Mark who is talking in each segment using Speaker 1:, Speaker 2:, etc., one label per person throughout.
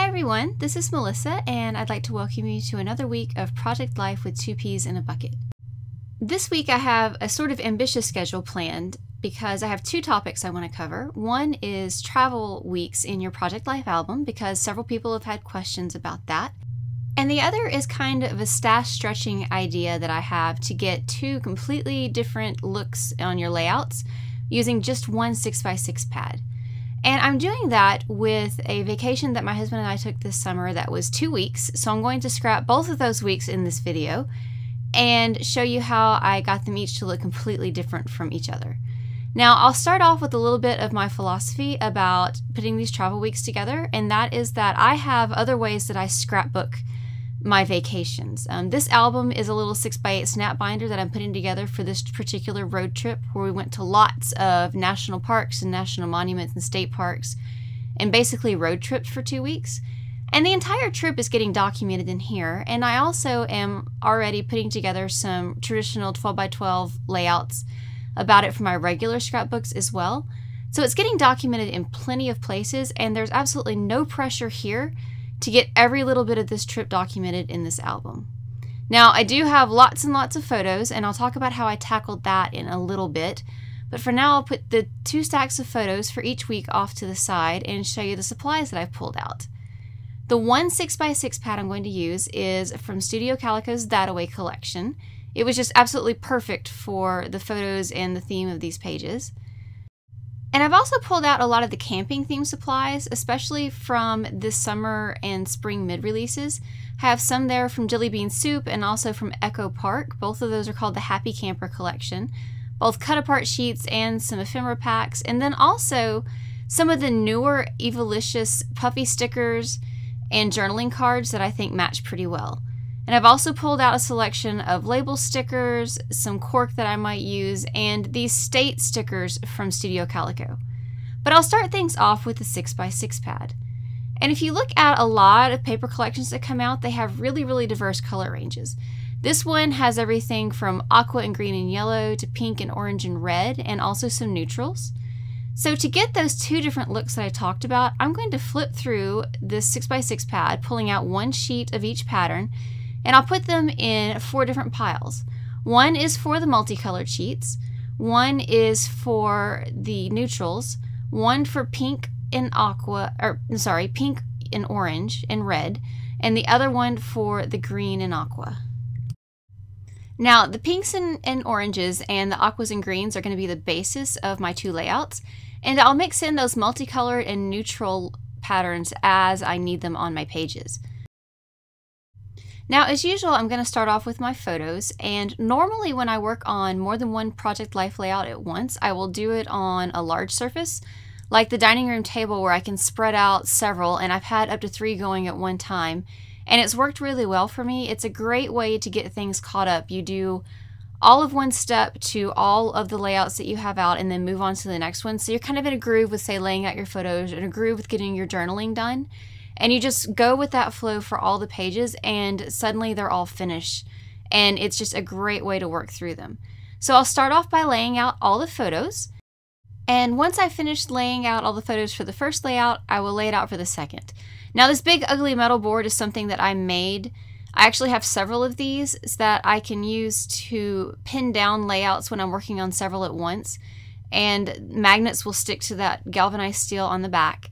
Speaker 1: Hi everyone, this is Melissa and I'd like to welcome you to another week of Project Life with 2 peas in a bucket. This week I have a sort of ambitious schedule planned because I have 2 topics I want to cover. One is travel weeks in your Project Life album because several people have had questions about that. And the other is kind of a stash stretching idea that I have to get 2 completely different looks on your layouts using just one 6x6 pad. And I'm doing that with a vacation that my husband and I took this summer that was 2 weeks. So I'm going to scrap both of those weeks in this video and show you how I got them each to look completely different from each other. Now I'll start off with a little bit of my philosophy about putting these travel weeks together, and that is that I have other ways that I scrapbook my vacations. This album is a little 6x8 snap binder that I'm putting together for this particular road trip where we went to lots of national parks and national monuments and state parks and basically road tripped for 2 weeks. And the entire trip is getting documented in here, and I also am already putting together some traditional 12x12 layouts about it for my regular scrapbooks as well. So it's getting documented in plenty of places, and there's absolutely no pressure here to get every little bit of this trip documented in this album. Now, I do have lots and lots of photos, and I'll talk about how I tackled that in a little bit, but for now I'll put the 2 stacks of photos for each week off to the side and show you the supplies that I've pulled out. The one 6x6 pad I'm going to use is from Studio Calico's That-A-Way collection. It was just absolutely perfect for the photos and the theme of these pages. And I've also pulled out a lot of the camping theme supplies, especially from this summer and spring mid-releases. I have some there from Jelly Bean Soup and also from Echo Park. Both of those are called the Happy Camper collection. Both cut-apart sheets and some ephemera packs. And then also some of the newer Evolicious puffy stickers and journaling cards that I think match pretty well. And I've also pulled out a selection of label stickers, some cork that I might use, and these state stickers from Studio Calico. But I'll start things off with the 6x6 pad. And if you look at a lot of paper collections that come out, they have really diverse color ranges. This one has everything from aqua and green and yellow to pink and orange and red, and also some neutrals. So to get those 2 different looks that I talked about, I'm going to flip through this 6x6 pad, pulling out one sheet of each pattern, and I'll put them in 4 different piles. One is for the multicolored sheets, one is for the neutrals, one for pink and pink and orange and red, and the other one for the green and aqua. Now, the pinks and oranges and the aquas and greens are going to be the basis of my 2 layouts, and I'll mix in those multicolored and neutral patterns as I need them on my pages. Now, as usual, I'm going to start off with my photos, and normally when I work on more than one Project Life layout at once, I will do it on a large surface, like the dining room table where I can spread out several, and I've had up to 3 going at one time, and it's worked really well for me. It's a great way to get things caught up. You do all of one step to all of the layouts that you have out and then move on to the next one. So you're kind of in a groove with, say, laying out your photos, in a groove with getting your journaling done. And you just go with that flow for all the pages, and suddenly they're all finished. And it's just a great way to work through them. So I'll start off by laying out all the photos. And once I've finished laying out all the photos for the first layout, I will lay it out for the second. Now, this big ugly metal board is something that I made. I actually have several of these that I can use to pin down layouts when I'm working on several at once. And magnets will stick to that galvanized steel on the back,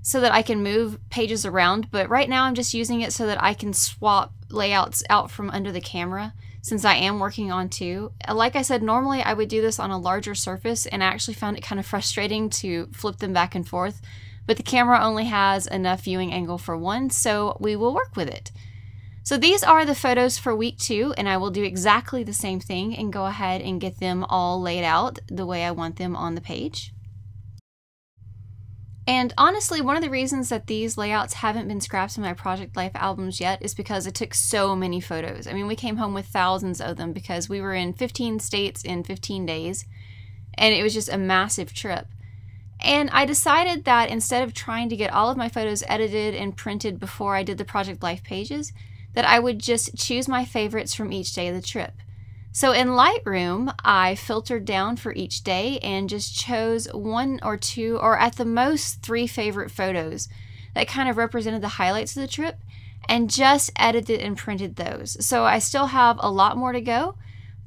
Speaker 1: so that I can move pages around, but right now I'm just using it so that I can swap layouts out from under the camera since I am working on 2. Like I said, normally I would do this on a larger surface, and I actually found it kind of frustrating to flip them back and forth, but the camera only has enough viewing angle for one, so we will work with it. So these are the photos for week 2, and I will do exactly the same thing and go ahead and get them all laid out the way I want them on the page. And honestly, one of the reasons that these layouts haven't been scrapped in my Project Life albums yet is because it took so many photos. I mean, we came home with thousands of them because we were in 15 states in 15 days, and it was just a massive trip. And I decided that instead of trying to get all of my photos edited and printed before I did the Project Life pages, that I would just choose my favorites from each day of the trip. So in Lightroom, I filtered down for each day and just chose 1 or 2, or at the most 3 favorite photos that kind of represented the highlights of the trip and just edited and printed those. So I still have a lot more to go,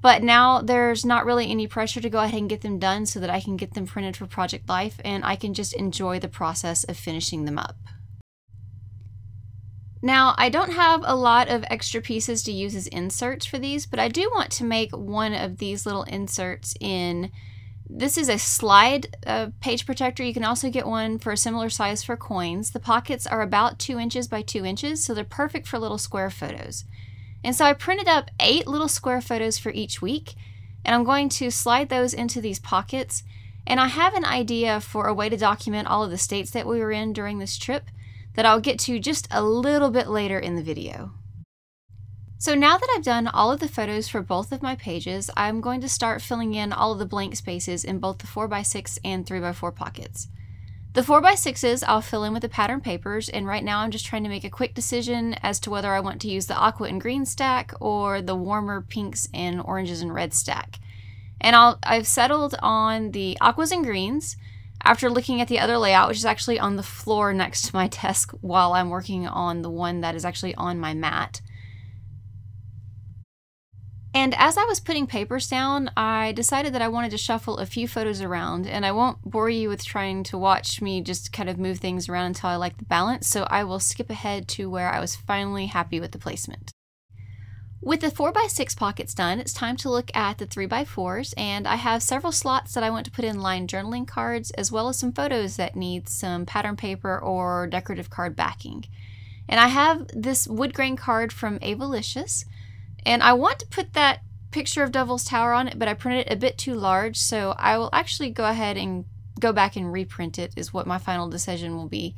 Speaker 1: but now there's not really any pressure to go ahead and get them done so that I can get them printed for Project Life and I can just enjoy the process of finishing them up. Now, I don't have a lot of extra pieces to use as inserts for these, but I do want to make one of these little inserts in, this is a slide page protector. You can also get one for a similar size for coins. The pockets are about 2 inches by 2 inches, so they're perfect for little square photos. And so I printed up 8 little square photos for each week, and I'm going to slide those into these pockets. And I have an idea for a way to document all of the states that we were in during this trip that I'll get to just a little bit later in the video. So now that I've done all of the photos for both of my pages, I'm going to start filling in all of the blank spaces in both the 4x6 and 3x4 pockets. The 4x6s I'll fill in with the pattern papers, and right now I'm just trying to make a quick decision as to whether I want to use the aqua and green stack or the warmer pinks and oranges and reds stack. And I've settled on the aquas and greens after looking at the other layout, which is actually on the floor next to my desk while I'm working on the one that is actually on my mat. And as I was putting papers down, I decided that I wanted to shuffle a few photos around, and I won't bore you with trying to watch me just kind of move things around until I like the balance, so I will skip ahead to where I was finally happy with the placement. With the 4x6 pockets done, it's time to look at the 3x4s, and I have several slots that I want to put in lined journaling cards, as well as some photos that need some pattern paper or decorative card backing. And I have this wood grain card from Avalicious, and I want to put that picture of Devil's Tower on it, but I printed it a bit too large, so I will actually go ahead and go back and reprint it, is what my final decision will be.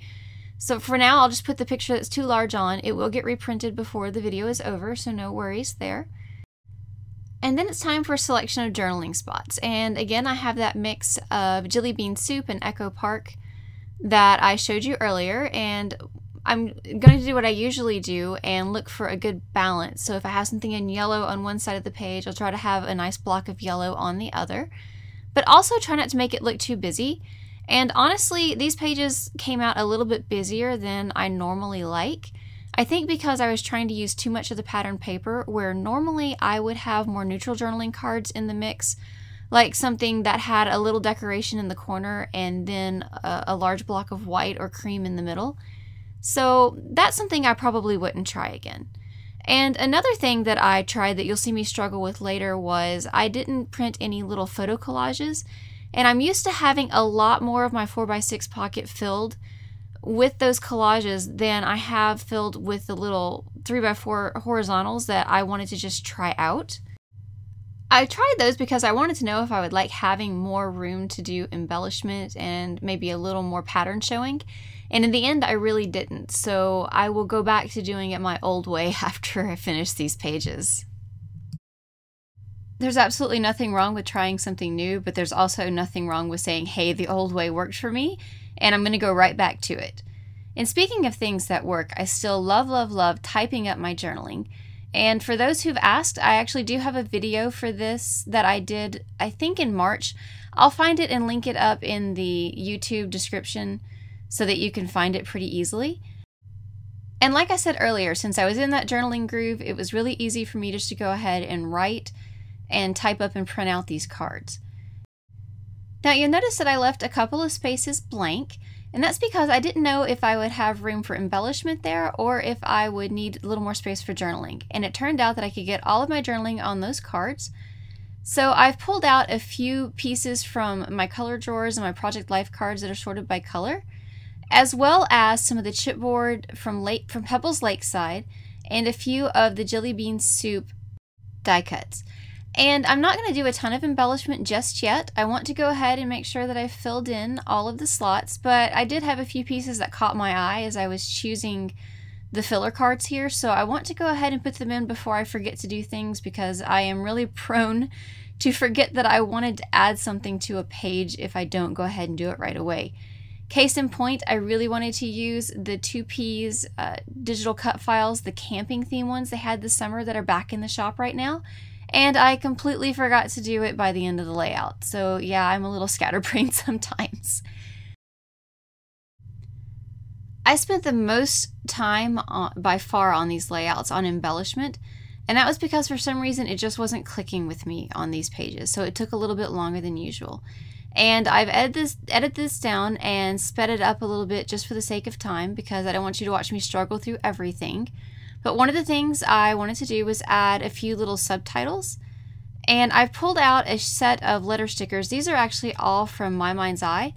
Speaker 1: So for now, I'll just put the picture that's too large on. It will get reprinted before the video is over, so no worries there. And then it's time for a selection of journaling spots. And again, I have that mix of Jelly Bean Soup and Echo Park that I showed you earlier. And I'm going to do what I usually do and look for a good balance. So if I have something in yellow on one side of the page, I'll try to have a nice block of yellow on the other. But also try not to make it look too busy. And honestly, these pages came out a little bit busier than I normally like. I think because I was trying to use too much of the pattern paper, where normally I would have more neutral journaling cards in the mix, like something that had a little decoration in the corner and then a large block of white or cream in the middle. So that's something I probably wouldn't try again. And another thing that I tried that you'll see me struggle with later was I didn't print any little photo collages. And I'm used to having a lot more of my 4x6 pocket filled with those collages than I have filled with the little 3x4 horizontals that I wanted to just try out. I tried those because I wanted to know if I would like having more room to do embellishment and maybe a little more pattern showing. And in the end, I really didn't. So I will go back to doing it my old way after I finish these pages. There's absolutely nothing wrong with trying something new, but there's also nothing wrong with saying, hey, the old way worked for me, and I'm going to go right back to it. And speaking of things that work, I still love, love, love typing up my journaling. And for those who've asked, I actually do have a video for this that I did, I think in March. I'll find it and link it up in the YouTube description so that you can find it pretty easily. And like I said earlier, since I was in that journaling groove, it was really easy for me just to go ahead and write and type up and print out these cards. Now you'll notice that I left a couple of spaces blank, and that's because I didn't know if I would have room for embellishment there or if I would need a little more space for journaling. And it turned out that I could get all of my journaling on those cards. So I've pulled out a few pieces from my color drawers and my Project Life cards that are sorted by color, as well as some of the chipboard from Pebbles Lakeside and a few of the Jelly Bean Soup die cuts. And I'm not going to do a ton of embellishment just yet. I want to go ahead and make sure that I've filled in all of the slots, but I did have a few pieces that caught my eye as I was choosing the filler cards here, so I want to go ahead and put them in before I forget to do things, because I am really prone to forget that I wanted to add something to a page if I don't go ahead and do it right away. Case in point, I really wanted to use the 2P's digital cut files, the camping theme ones they had this summer that are back in the shop right now. And I completely forgot to do it by the end of the layout. So yeah, I'm a little scatterbrained sometimes. I spent the most time by far on these layouts on embellishment, and that was because for some reason it just wasn't clicking with me on these pages, so it took a little bit longer than usual. And I've edited this down and sped it up a little bit just for the sake of time, because I don't want you to watch me struggle through everything. But one of the things I wanted to do was add a few little subtitles. And I've pulled out a set of letter stickers. These are actually all from My Mind's Eye,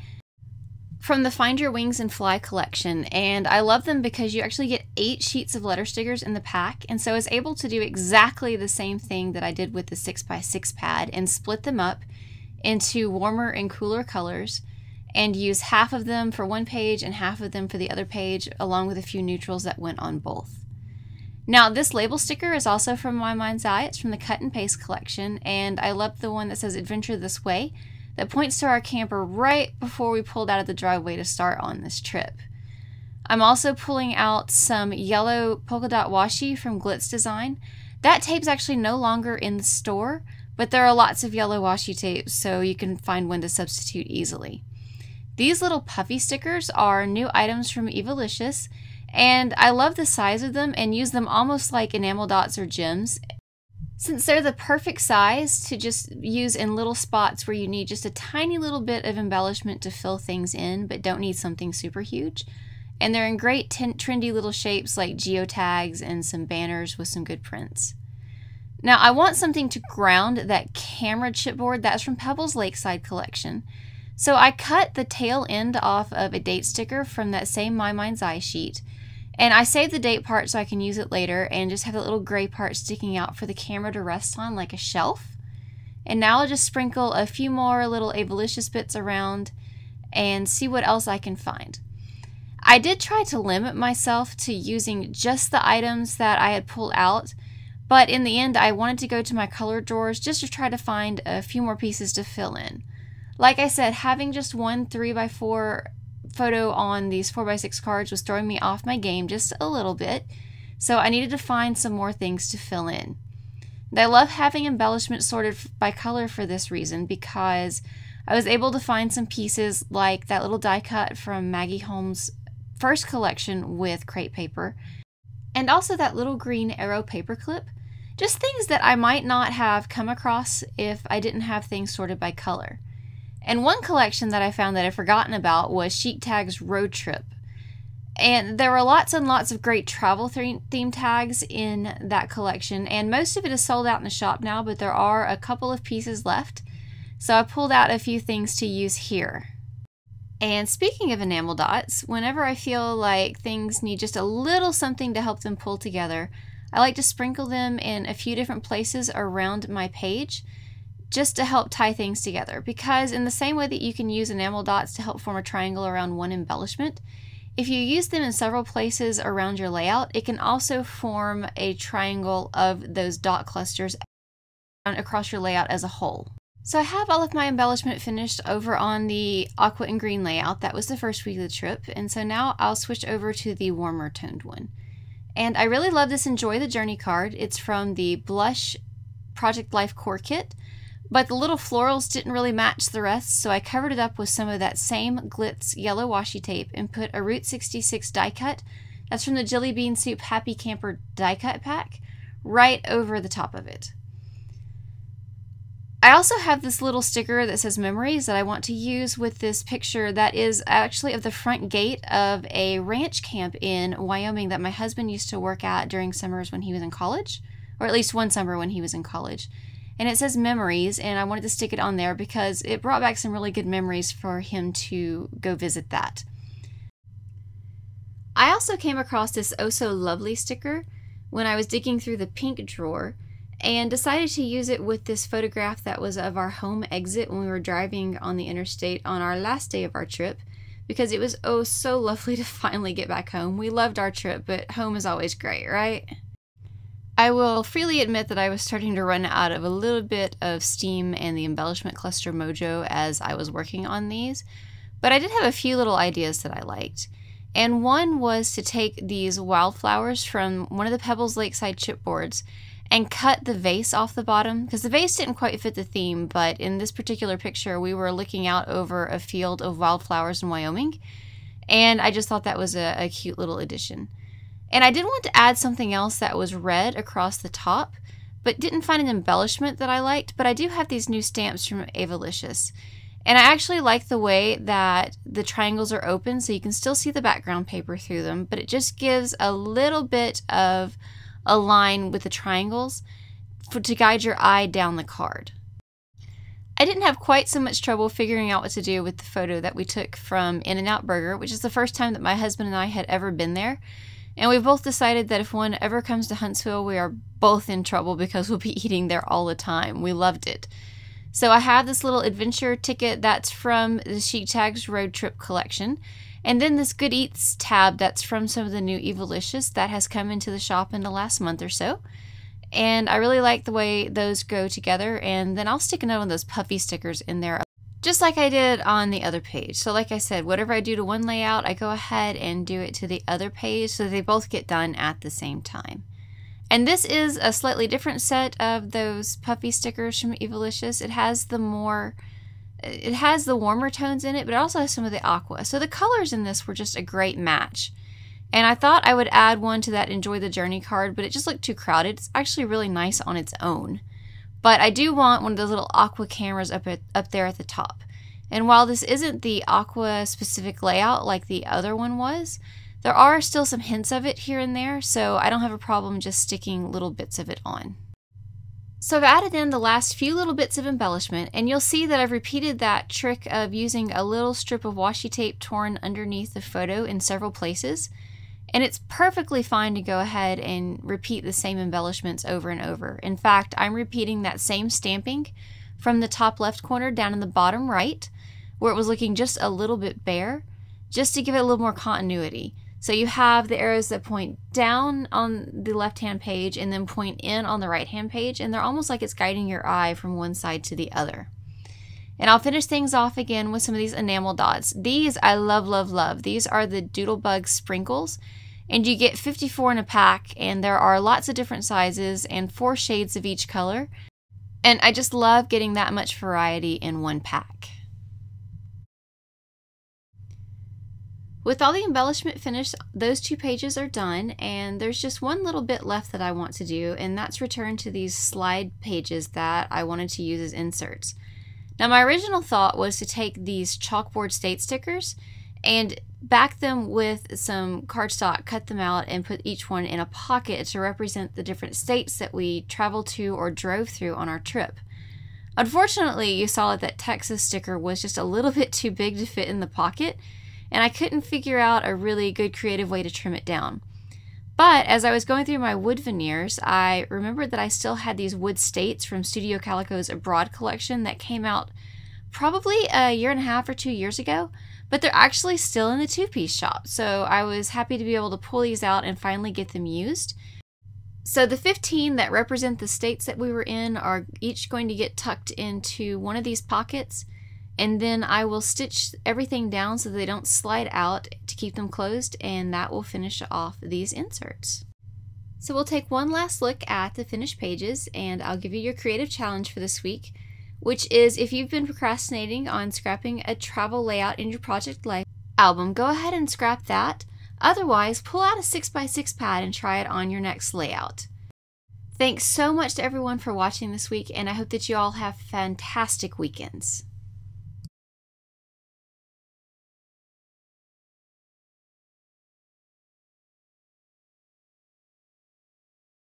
Speaker 1: from the Find Your Wings and Fly collection. And I love them because you actually get 8 sheets of letter stickers in the pack. And so I was able to do exactly the same thing that I did with the 6x6 pad and split them up into warmer and cooler colors and use half of them for one page and half of them for the other page, along with a few neutrals that went on both. Now, this label sticker is also from My Mind's Eye. It's from the Cut and Paste collection, and I love the one that says Adventure This Way, that points to our camper right before we pulled out of the driveway to start on this trip. I'm also pulling out some yellow polka dot washi from Glitz Design. That tape's actually no longer in the store, but there are lots of yellow washi tapes, so you can find one to substitute easily. These little puffy stickers are new items from Evalicious, and I love the size of them and use them almost like enamel dots or gems, since they're the perfect size to just use in little spots where you need just a tiny little bit of embellishment to fill things in, but don't need something super huge. And they're in great trendy little shapes like geotags and some banners with some good prints. Now, I want something to ground that camera chipboard. That's from Pebbles Lakeside collection. So I cut the tail end off of a date sticker from that same My Mind's Eye sheet. And I saved the date part so I can use it later and just have the little gray part sticking out for the camera to rest on like a shelf. And now I'll just sprinkle a few more little Evalicious bits around and see what else I can find. I did try to limit myself to using just the items that I had pulled out, but in the end I wanted to go to my color drawers just to try to find a few more pieces to fill in. Like I said, having just one 3x4 photo on these 4x6 cards was throwing me off my game just a little bit, so I needed to find some more things to fill in. And I love having embellishment sorted by color for this reason, because I was able to find some pieces like that little die cut from Maggie Holmes' first collection with crepe paper, and also that little green arrow paper clip. Just things that I might not have come across if I didn't have things sorted by color. And one collection that I found that I'd forgotten about was Chic Tag's Road Trip. And there were lots and lots of great travel theme tags in that collection, and most of it is sold out in the shop now, but there are a couple of pieces left. So I pulled out a few things to use here. And speaking of enamel dots, whenever I feel like things need just a little something to help them pull together, I like to sprinkle them in a few different places around my page, just to help tie things together. Because in the same way that you can use enamel dots to help form a triangle around one embellishment, if you use them in several places around your layout, it can also form a triangle of those dot clusters across your layout as a whole. So I have all of my embellishment finished over on the aqua and green layout. That was the first week of the trip, and so now I'll switch over to the warmer toned one. And I really love this Enjoy the Journey card. It's from the Blush Project Life Core Kit. But the little florals didn't really match the rest, so I covered it up with some of that same Glitz yellow washi tape and put a Route 66 die cut, that's from the Jelly Bean Soup Happy Camper die cut pack, right over the top of it. I also have this little sticker that says Memories that I want to use with this picture that is actually of the front gate of a ranch camp in Wyoming that my husband used to work at during summers when he was in college, or at least one summer when he was in college. And it says Memories, and I wanted to stick it on there because it brought back some really good memories for him to go visit that. I also came across this Oh So Lovely sticker when I was digging through the pink drawer, and decided to use it with this photograph that was of our home exit when we were driving on the interstate on our last day of our trip, because it was oh so lovely to finally get back home. We loved our trip, but home is always great, right? I will freely admit that I was starting to run out of a little bit of steam and the embellishment cluster mojo as I was working on these, but I did have a few little ideas that I liked. And one was to take these wildflowers from one of the Pebbles Lakeside chipboards and cut the vase off the bottom, because the vase didn't quite fit the theme, but in this particular picture we were looking out over a field of wildflowers in Wyoming. and I just thought that was a cute little addition. And I did want to add something else that was red across the top, but didn't find an embellishment that I liked. But I do have these new stamps from Avalicious, and I actually like the way that the triangles are open, so you can still see the background paper through them, but it just gives a little bit of a line with the triangles to guide your eye down the card. I didn't have quite so much trouble figuring out what to do with the photo that we took from In-N-Out Burger, which is the first time that my husband and I had ever been there. And we both decided that if one ever comes to Huntsville, we are both in trouble because we'll be eating there all the time. We loved it. So I have this little adventure ticket that's from the Chic Tags Road Trip collection. And then this Good Eats tab that's from some of the new Evalicious that has come into the shop in the last month or so. And I really like the way those go together. And then I'll stick another one of those puffy stickers in there, just like I did on the other page. So like I said, whatever I do to one layout, I go ahead and do it to the other page so they both get done at the same time. And this is a slightly different set of those puffy stickers from Evalicious. It has the warmer tones in it, but it also has some of the aqua. So the colors in this were just a great match. And I thought I would add one to that Enjoy the Journey card, but it just looked too crowded. It's actually really nice on its own. But I do want one of those little aqua cameras up there at the top. And while this isn't the aqua specific layout like the other one was, there are still some hints of it here and there, so I don't have a problem just sticking little bits of it on. So I've added in the last few little bits of embellishment, and you'll see that I've repeated that trick of using a little strip of washi tape torn underneath the photo in several places. And it's perfectly fine to go ahead and repeat the same embellishments over and over. In fact, I'm repeating that same stamping from the top left corner down in the bottom right, where it was looking just a little bit bare, just to give it a little more continuity. So you have the arrows that point down on the left-hand page and then point in on the right-hand page, and they're almost like it's guiding your eye from one side to the other. And I'll finish things off again with some of these enamel dots. These I love, love, love. These are the Doodlebug sprinkles, and you get 54 in a pack, and there are lots of different sizes and 4 shades of each color. And I just love getting that much variety in one pack. With all the embellishment finished, those 2 pages are done, and there's just one little bit left that I want to do, and that's return to these slide pages that I wanted to use as inserts. Now, my original thought was to take these chalkboard state stickers and back them with some cardstock, cut them out, and put each one in a pocket to represent the different states that we traveled to or drove through on our trip. Unfortunately, you saw that Texas sticker was just a little bit too big to fit in the pocket, and I couldn't figure out a really good creative way to trim it down. But as I was going through my wood veneers, I remembered that I still had these wood states from Studio Calico's Abroad collection that came out probably a year and a half or 2 years ago, but they're actually still in the 2-piece shop. So I was happy to be able to pull these out and finally get them used. So the 15 that represent the states that we were in are each going to get tucked into one of these pockets, and then I will stitch everything down so they don't slide out to keep them closed, and that will finish off these inserts. So we'll take one last look at the finished pages, and I'll give you your creative challenge for this week, which is if you've been procrastinating on scrapping a travel layout in your Project Life album, go ahead and scrap that. Otherwise, pull out a 6x6 pad and try it on your next layout. Thanks so much to everyone for watching this week, and I hope that you all have fantastic weekends.